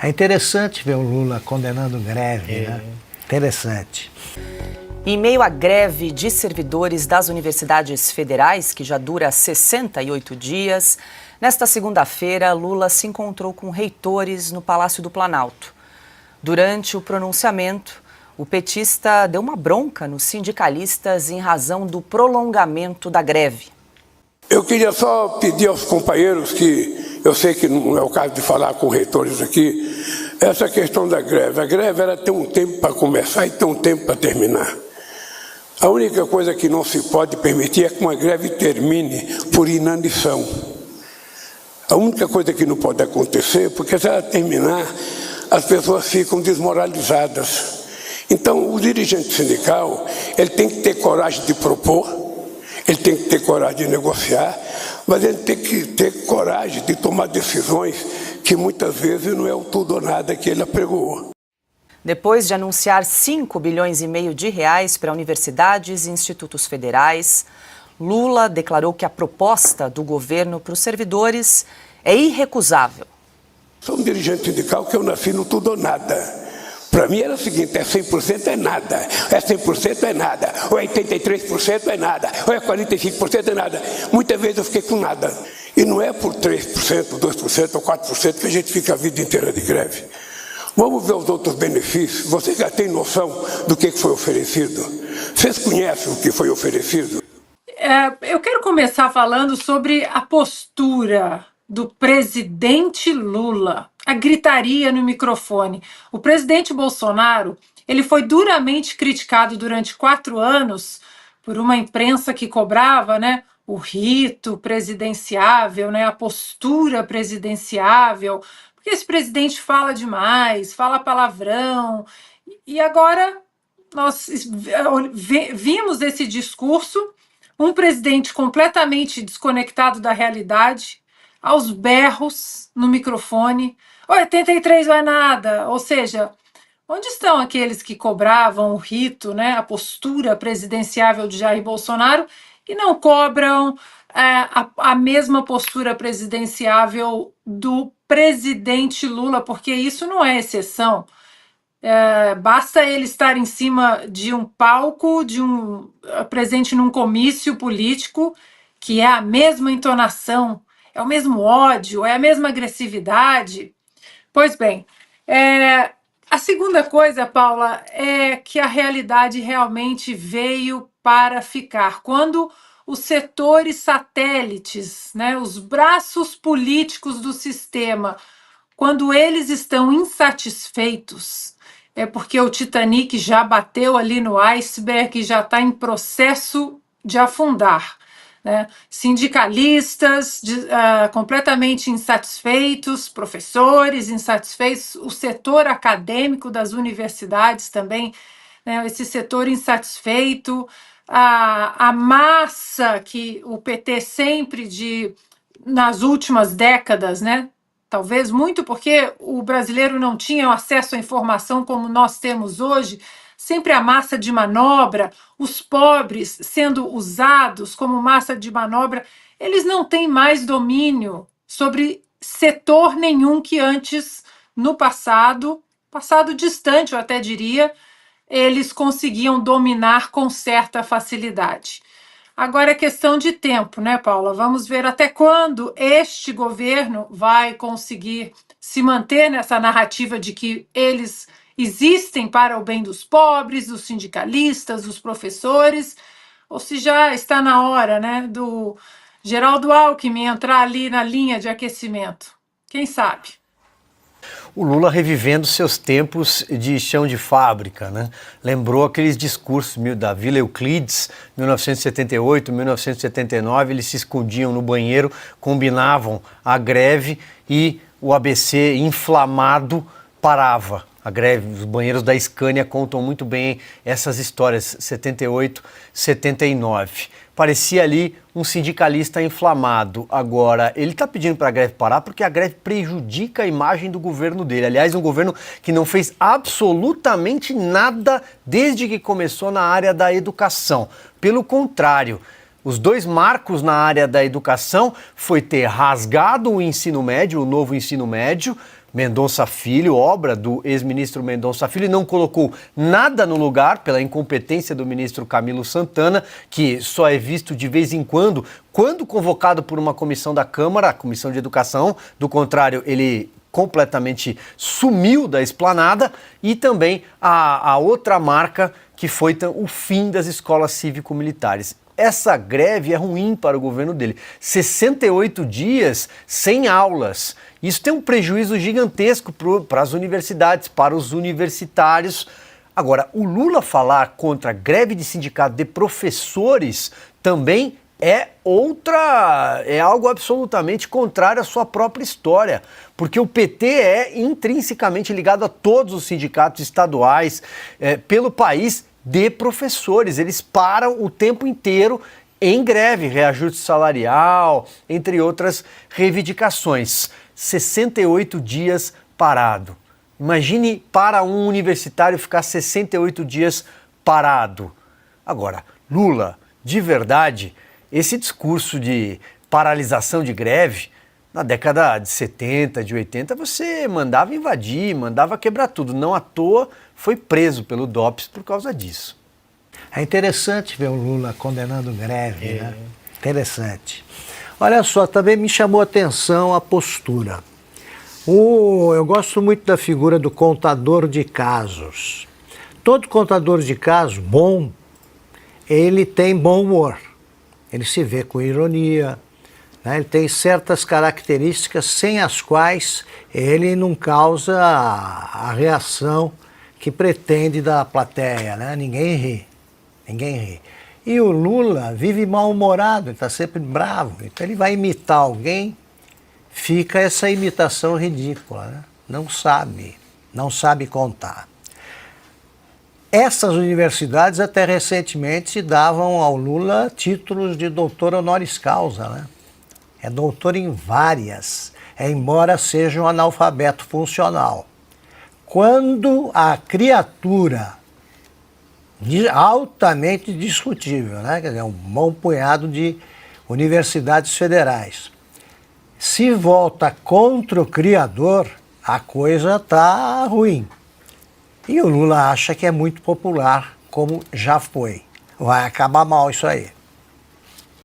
É interessante ver o Lula condenando greve, né? Interessante. Em meio à greve de servidores das universidades federais, que já dura 68 dias, nesta segunda-feira, Lula se encontrou com reitores no Palácio do Planalto. Durante o pronunciamento, o petista deu uma bronca nos sindicalistas em razão do prolongamento da greve. Eu queria só pedir aos companheiros que, eu sei que não é o caso de falar com reitores aqui, essa questão da greve. A greve ela tem um tempo para começar e tem um tempo para terminar. A única coisa que não se pode permitir é que uma greve termine por inanição. A única coisa que não pode acontecer, porque se ela terminar, as pessoas ficam desmoralizadas. Então, o dirigente sindical, ele tem que ter coragem de propor, ele tem que ter coragem de negociar, mas ele tem que ter coragem de tomar decisões que muitas vezes não é o tudo ou nada que ele apregoou. Depois de anunciar 5,5 bilhões de reais para universidades e institutos federais, Lula declarou que a proposta do governo para os servidores é irrecusável. Sou um dirigente sindical que eu nasci no tudo ou nada. Para mim era o seguinte, é 100% é nada, é 100% é nada, ou é 83% é nada, ou é 45% é nada. Muitas vezes eu fiquei com nada. E não é por 3%, 2% ou 4% que a gente fica a vida inteira de greve. Vamos ver os outros benefícios. Vocês já têm noção do que foi oferecido? Vocês conhecem o que foi oferecido? Eu quero começar falando sobre a postura do presidente Lula, a gritaria no microfone. O presidente Bolsonaro, ele foi duramente criticado durante 4 anos por uma imprensa que cobrava, né, o rito presidenciável, né, a postura presidenciável, porque esse presidente fala demais, fala palavrão, e agora nós vimos esse discurso, um presidente completamente desconectado da realidade, aos berros no microfone, 83 não é nada, ou seja, onde estão aqueles que cobravam o rito, né, a postura presidenciável de Jair Bolsonaro e não cobram a mesma postura presidenciável do presidente Lula, porque isso não é exceção. Basta ele estar em cima de um palco, presente num comício político, que é a mesma entonação, é o mesmo ódio, é a mesma agressividade. Pois bem, a segunda coisa, Paula, é que a realidade realmente veio para ficar. Quando os setores satélites, né, os braços políticos do sistema, quando eles estão insatisfeitos, é porque o Titanic já bateu ali no iceberg e já está em processo de afundar. Né? Sindicalistas completamente insatisfeitos, professores insatisfeitos, o setor acadêmico das universidades também, né? Esse setor insatisfeito, a massa que o PT sempre nas últimas décadas, né? Talvez muito porque o brasileiro não tinha acesso à informação como nós temos hoje, sempre a massa de manobra, os pobres sendo usados como massa de manobra, eles não têm mais domínio sobre setor nenhum que antes, no passado distante, eu até diria, eles conseguiam dominar com certa facilidade. Agora é questão de tempo, né, Paula? Vamos ver até quando este governo vai conseguir se manter nessa narrativa de que eles existem para o bem dos pobres, dos sindicalistas, dos professores, ou se já está na hora, né, do Geraldo Alckmin entrar ali na linha de aquecimento. Quem sabe? O Lula revivendo seus tempos de chão de fábrica, né? Lembrou aqueles discursos da Vila Euclides, 1978, 1979, eles se escondiam no banheiro, combinavam a greve e o ABC inflamado parava. A greve, os banheiros da Scania contam muito bem essas histórias, 78, 79. Parecia ali um sindicalista inflamado. Agora, ele está pedindo para a greve parar porque a greve prejudica a imagem do governo dele. Aliás, um governo que não fez absolutamente nada desde que começou na área da educação. Pelo contrário, os 2 marcos na área da educação foi ter rasgado o ensino médio, o novo ensino médio, Mendonça Filho, obra do ex-ministro Mendonça Filho, e não colocou nada no lugar pela incompetência do ministro Camilo Santana, que só é visto de vez em quando convocado por uma comissão da Câmara, a Comissão de Educação. Do contrário, ele completamente sumiu da esplanada. E também a outra marca, que foi o fim das escolas cívico-militares. Essa greve é ruim para o governo dele. 68 dias sem aulas. Isso tem um prejuízo gigantesco para as universidades, para os universitários. Agora, o Lula falar contra a greve de sindicato de professores também é algo absolutamente contrário à sua própria história, porque o PT é intrinsecamente ligado a todos os sindicatos estaduais pelo país de professores. Eles param o tempo inteiro em greve, reajuste salarial, entre outras reivindicações. 68 dias parado. Imagine para um universitário ficar 68 dias parado. Agora, Lula, de verdade, esse discurso de paralisação de greve, na década de 70, de 80, você mandava invadir, mandava quebrar tudo. Não à toa foi preso pelo DOPS por causa disso. É interessante ver o Lula condenando greve, né? Interessante. Olha só, também me chamou a atenção a postura. Eu gosto muito da figura do contador de casos. Todo contador de casos bom, ele tem bom humor. Ele se vê com ironia, né? Ele tem certas características sem as quais ele não causa a reação que pretende da plateia, né? Ninguém ri. E o Lula vive mal-humorado, ele está sempre bravo. Então ele vai imitar alguém, fica essa imitação ridícula, né? Não sabe contar. Essas universidades até recentemente davam ao Lula títulos de doutor honoris causa, né? É doutor em várias, embora seja um analfabeto funcional. Quando a criatura, altamente discutível, né? Quer dizer, um bom punhado de universidades federais, se volta contra o criador, a coisa está ruim. E o Lula acha que é muito popular, como já foi. Vai acabar mal isso aí.